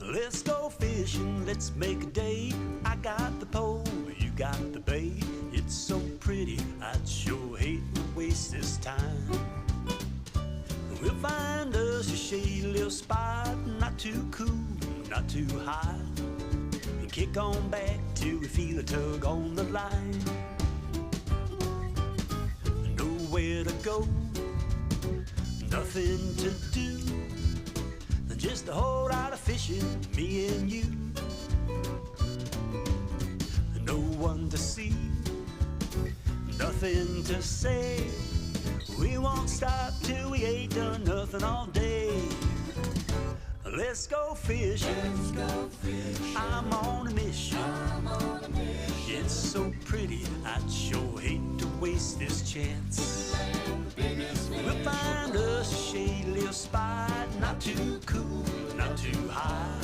Let's go fishing, let's make a day. I got the pole, you got the bait. It's so pretty, I'd sure hate to waste this time. We'll find us a shady little spot, not too cool, not too high, and kick on back till we feel a tug on the line. Nowhere to go, nothing to do, just a whole lot of fishing, me and you. No one to see, nothing to say. We won't stop till we ain't done nothing all day. Let's go fishing, I'm on a mission. It's so pretty, I'd sure hate to waste this chance. We'll find us a shady little spot, not too cool, not too high,